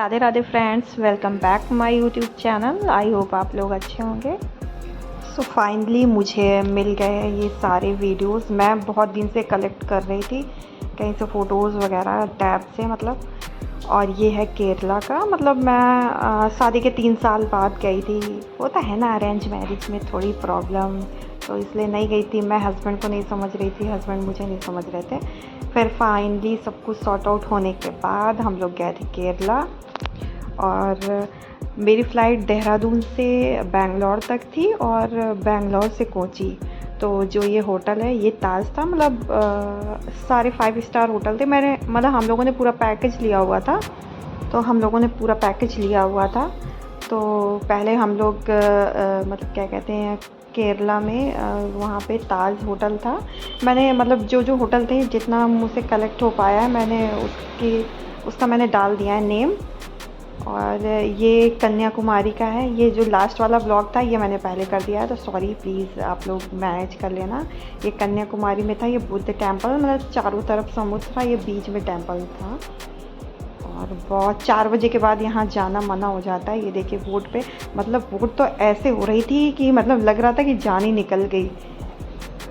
Radhe Radhe friends, welcome back my YouTube channel. I hope आप लोग अच्छे होंगे। सो फाइनली मुझे मिल गए ये सारे वीडियोस। मैं बहुत दिन से कलेक्ट कर रही थी कहीं से फ़ोटोज़ वगैरह टैब से मतलब। और ये है केरला का। मतलब मैं शादी के 3 साल बाद गई थी। होता है ना अरेंज मैरिज में थोड़ी प्रॉब्लम, तो इसलिए नहीं गई थी। मैं हस्बैंड को नहीं समझ रही थी, हस्बैंड मुझे नहीं समझ रहे थे। फिर फाइनली सब कुछ सॉर्ट आउट होने के बाद हम लोग गए थे केरला। और मेरी फ़्लाइट देहरादून से बेंगलोर तक थी और बेंगलोर से कोची। तो जो ये होटल है ये ताज था। मतलब सारे 5 स्टार होटल थे। मैंने मतलब हम लोगों ने पूरा पैकेज लिया हुआ था। तो पहले हम लोग मतलब क्या कहते हैं, केरला में वहाँ पे ताज होटल था। मैंने मतलब जो होटल थे जितना मुझसे कलेक्ट हो पाया है मैंने उसका मैंने डाल दिया है नेम। और ये कन्याकुमारी का है। ये जो लास्ट वाला ब्लॉग था ये मैंने पहले कर दिया है, तो सॉरी प्लीज़ आप लोग मैनेज कर लेना। ये कन्याकुमारी में था। ये बुद्ध टेम्पल, मतलब चारों तरफ समुद्र था, ये बीच में टेम्पल था। और बहुत 4 बजे के बाद यहाँ जाना मना हो जाता है। ये देखिए बोट पे, मतलब बोट तो ऐसे हो रही थी कि मतलब लग रहा था कि जान ही निकल गई।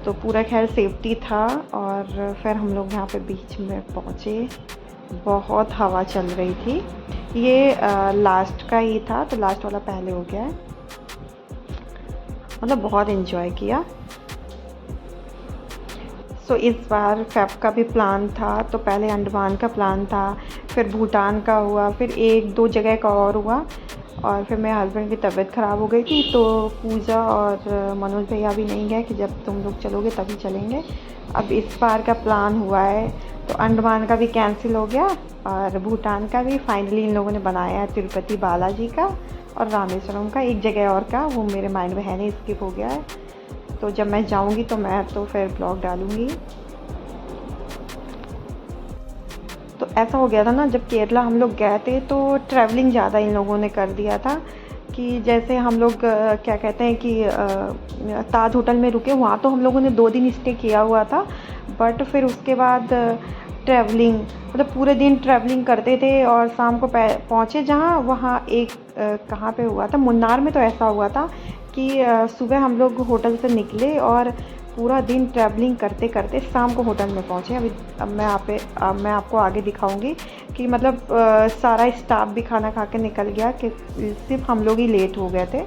तो पूरा खैर सेफ्टी था। और फिर हम लोग यहाँ पे बीच में पहुँचे। बहुत हवा चल रही थी। ये लास्ट का ही था, तो लास्ट वाला पहले हो गया है। मतलब बहुत इन्जॉय किया। सो इस बार फेब का भी प्लान था। तो पहले अंडमान का प्लान था, फिर भूटान का हुआ, फिर 1-2 जगह का और हुआ। और फिर मेरे हस्बैंड की तबीयत ख़राब हो गई थी, तो पूजा और मनोज भैया भी नहीं गए कि जब तुम लोग चलोगे तभी चलेंगे। अब इस बार का प्लान हुआ है, तो अंडमान का भी कैंसिल हो गया और भूटान का भी फाइनली इन लोगों ने बनाया है। तिरुपति बालाजी का और रामेश्वरम का, एक जगह और का वो मेरे माइंड में है नहीं, स्किप हो गया है। तो जब मैं जाऊंगी तो मैं तो फिर ब्लॉग डालूंगी। तो ऐसा हो गया था ना, जब केरला हम लोग गए थे तो ट्रैवलिंग ज़्यादा इन लोगों ने कर दिया था। कि जैसे हम लोग क्या कहते हैं कि ताज होटल में रुके, वहाँ तो हम लोगों ने 2 दिन स्टे किया हुआ था। बट फिर उसके बाद ट्रैवलिंग, मतलब पूरे दिन ट्रैवलिंग करते थे और शाम को पहुँचे जहाँ, वहाँ एक कहाँ पे हुआ था, मुन्नार में। तो ऐसा हुआ था कि सुबह हम लोग होटल से निकले और पूरा दिन ट्रैवलिंग करते करते शाम को होटल में पहुँचे। अब मैं आपको आगे दिखाऊंगी कि मतलब सारा स्टाफ भी खाना खा के निकल गया कि सिर्फ हम लोग ही लेट हो गए थे।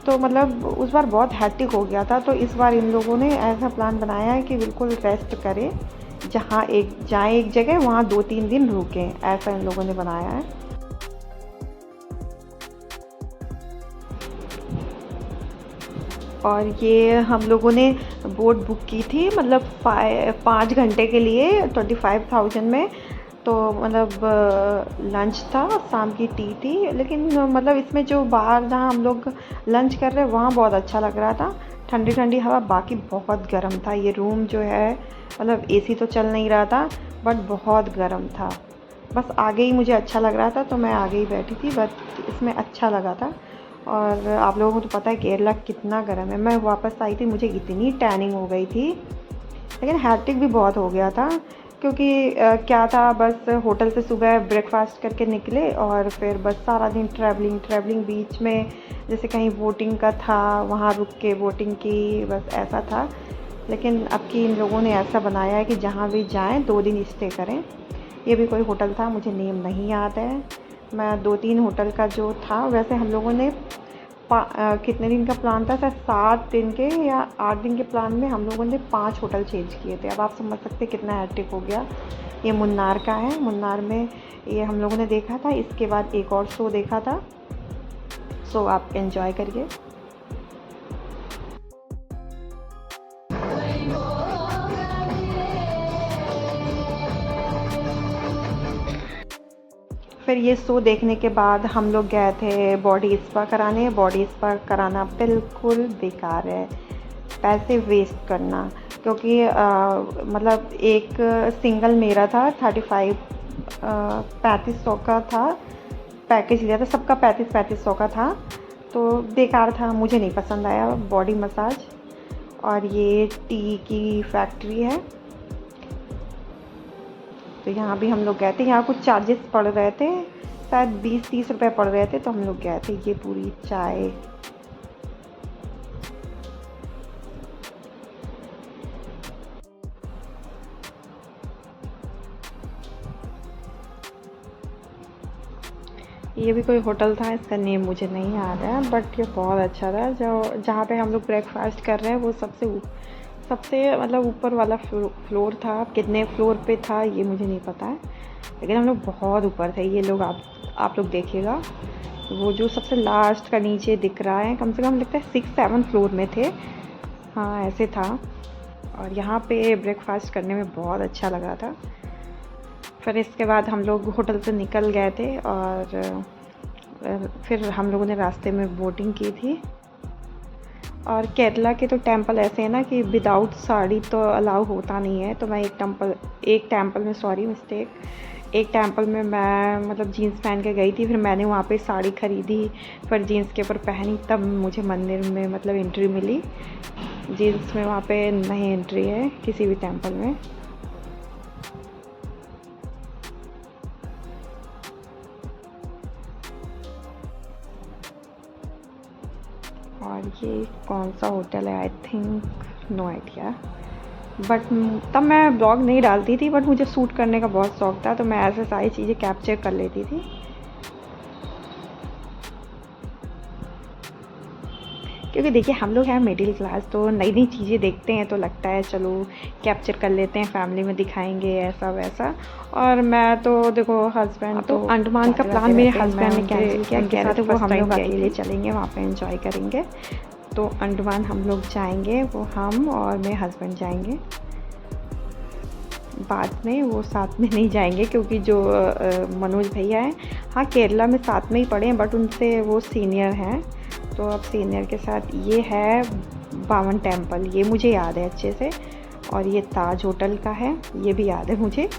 तो मतलब उस बार बहुत हैट्रिक हो गया था। तो इस बार इन लोगों ने ऐसा प्लान बनाया है कि बिल्कुल रेस्ट करें, जहाँ जाएँ एक जगह, वहाँ 2-3 दिन रुकें, ऐसा इन लोगों ने बनाया है। और ये हम लोगों ने बोट बुक की थी, मतलब 5 घंटे के लिए 25,000 में। तो मतलब लंच था, शाम की टी थी। लेकिन मतलब इसमें जो बाहर जहाँ हम लोग लंच कर रहे हैं वहाँ बहुत अच्छा लग रहा था, ठंडी ठंडी हवा। बाकी बहुत गर्म था ये रूम जो है, मतलब एसी तो चल नहीं रहा था बट बहुत गर्म था। बस आगे ही मुझे अच्छा लग रहा था तो मैं आगे ही बैठी थी, बट इसमें अच्छा लगा था। और आप लोगों को तो पता है केरला कितना गर्म है। मैं वापस आई थी, मुझे इतनी टैनिंग हो गई थी, लेकिन हैट्रिक भी बहुत हो गया था। क्योंकि क्या था, बस होटल से सुबह ब्रेकफास्ट करके निकले और फिर बस सारा दिन ट्रैवलिंग बीच में जैसे कहीं बोटिंग का था वहाँ रुक के बोटिंग की, बस ऐसा था। लेकिन अब की इन लोगों ने ऐसा बनाया है कि जहाँ भी जाएं 2 दिन स्टे करें। ये भी कोई होटल था, मुझे नेम नहीं याद है। मैं 2-3 होटल का जो था, वैसे हम लोगों ने कितने दिन का प्लान था, शायद 7 दिन के या 8 दिन के प्लान में हम लोगों ने 5 होटल चेंज किए थे। अब आप समझ सकते कितना हैट्रिक हो गया। ये मुन्नार का है। मुन्नार में ये हम लोगों ने देखा था। इसके बाद एक और शो देखा था। सो आप एंजॉय करिए। फिर ये शो देखने के बाद हम लोग गए थे बॉडी स्पा कराने। बॉडी स्पा कराना बिल्कुल बेकार है, पैसे वेस्ट करना। क्योंकि मतलब एक सिंगल मेरा था 3500 का था, पैकेज लिया था सबका 3500 का था। तो बेकार था, मुझे नहीं पसंद आया बॉडी मसाज। और ये टी की फैक्ट्री है, तो यहाँ भी हम लोग गए थे। यहाँ कुछ चार्जेस पड़ रहे थे शायद 20-30 रुपये पड़ रहे थे, तो हम लोग गए थे। ये पूरी चाय, ये भी कोई होटल था, इसका नेम मुझे नहीं याद है, बट ये बहुत अच्छा था। जो जहाँ पे हम लोग ब्रेकफास्ट कर रहे हैं वो सबसे मतलब ऊपर वाला फ्लोर था। कितने फ्लोर पे था ये मुझे नहीं पता है, लेकिन हम लोग बहुत ऊपर थे। ये लोग आप लोग देखिएगा, वो जो सबसे लास्ट का नीचे दिख रहा है, कम से कम लगता है 6-7 फ्लोर में थे। हाँ ऐसे था। और यहाँ पे ब्रेकफास्ट करने में बहुत अच्छा लगा था। फिर इसके बाद हम लोग होटल से निकल गए थे और फिर हम लोगों ने रास्ते में बोटिंग की थी। और केरला के तो टेंपल ऐसे हैं ना कि विदाउट साड़ी तो अलाउ होता नहीं है। तो मैं एक टेंपल में मैं मतलब जीन्स पहन के गई थी। फिर मैंने वहाँ पे साड़ी ख़रीदी, फिर जीन्स के ऊपर पहनी, तब मुझे मंदिर में मतलब एंट्री मिली। जीन्स में वहाँ पे नहीं एंट्री है किसी भी टेंपल में। और ये कौन सा होटल है, I think no idea, but तब मैं ब्लॉग नहीं डालती थी, बट मुझे शूट करने का बहुत शौक था, तो मैं ऐसे सारी चीज़ें कैप्चर कर लेती थी। क्योंकि देखिए हम लोग हैं मिडिल क्लास, तो नई नई चीज़ें देखते हैं तो लगता है चलो कैप्चर कर लेते हैं, फैमिली में दिखाएंगे ऐसा वैसा। और मैं तो देखो हस्बैंड तो अंडमान का प्लान मेरे हस्बैंड ने कैंसिल किया, कह रहे थे वो हम लोग अकेले चलेंगे, वहाँ पे एंजॉय करेंगे। तो अंडमान हम लोग जाएंगे, वो हम और मेरे हस्बैंड जाएंगे। बाद में वो साथ में नहीं जाएंगे, क्योंकि जो मनोज भैया हैं, हाँ केरला में साथ में ही पढ़े हैं, बट उनसे वो सीनियर हैं। तो अब सीनियर के साथ ये है बावन टेम्पल, ये मुझे याद है अच्छे से। और ये ताज होटल का है, ये भी याद है मुझे।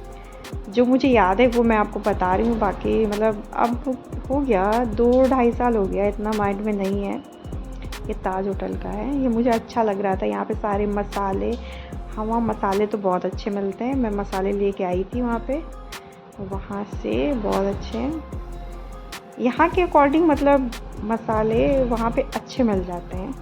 जो मुझे याद है वो मैं आपको बता रही हूँ, बाकी मतलब अब हो गया 2-2.5 साल हो गया, इतना माइंड में नहीं है। ये ताज होटल का है, ये मुझे अच्छा लग रहा था। यहाँ पे सारे मसाले, हाँ वहाँ मसाले तो बहुत अच्छे मिलते हैं। मैं मसाले लेके आई थी वहाँ पे, वहाँ से बहुत अच्छे हैं। यहाँ के अकॉर्डिंग मतलब मसाले वहाँ पे अच्छे मिल जाते हैं।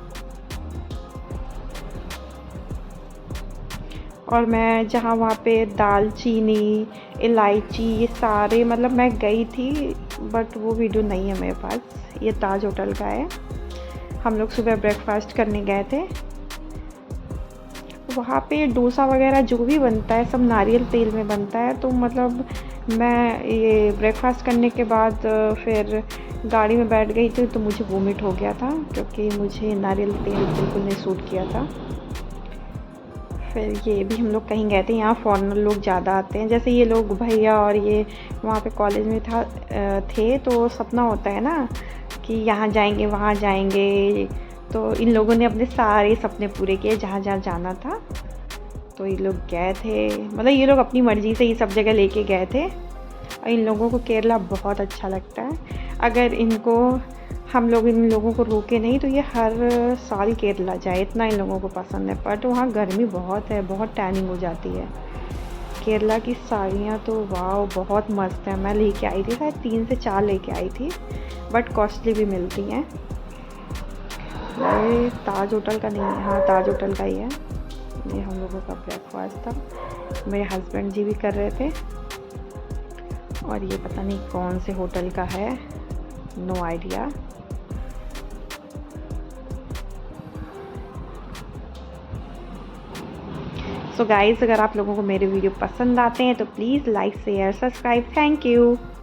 और मैं जहाँ वहाँ पे दालचीनी, इलायची, ये सारे मतलब मैं गई थी, बट वो वीडियो नहीं है मेरे पास। ये ताज होटल का है। हम लोग सुबह ब्रेकफास्ट करने गए थे। वहाँ पे डोसा वगैरह जो भी बनता है सब नारियल तेल में बनता है। तो मतलब मैं ये ब्रेकफास्ट करने के बाद फिर गाड़ी में बैठ गई थी, तो मुझे वोमिट हो गया था, क्योंकि मुझे नारियल तेल बिल्कुल नहीं सूट किया था। फिर ये भी हम लोग कहीं गए थे, यहाँ फॉरेनर लोग ज़्यादा आते हैं, जैसे ये लोग भैया और ये वहाँ पे कॉलेज में थे, तो सपना होता है ना कि यहाँ जाएंगे वहाँ जाएंगे। तो इन लोगों ने अपने सारे सपने पूरे किए जहाँ जहाँ जाना था। तो ये लोग गए थे, मतलब ये लोग अपनी मर्ज़ी से ही सब जगह लेके गए थे। और इन लोगों को केरला बहुत अच्छा लगता है। अगर हम लोग इन लोगों को रोके नहीं तो ये हर साल केरला जाए, इतना इन लोगों को पसंद है। बट वहाँ गर्मी बहुत है, बहुत टैनिंग हो जाती है। केरला की साड़ियाँ तो वाव बहुत मस्त है। मैं लेके आई थी, शायद 3 से 4 लेके आई थी, बट कॉस्टली भी मिलती हैं। ये ताज होटल का नहीं है, हाँ ताज होटल का ही है। ये हम लोगों का ब्रेकफास्ट था, मेरे हस्बैंड जी भी कर रहे थे। और ये पता नहीं कौन से होटल का है, नो आइडिया। सो गाइस, अगर आप लोगों को मेरे वीडियो पसंद आते हैं तो please like share subscribe. Thank you.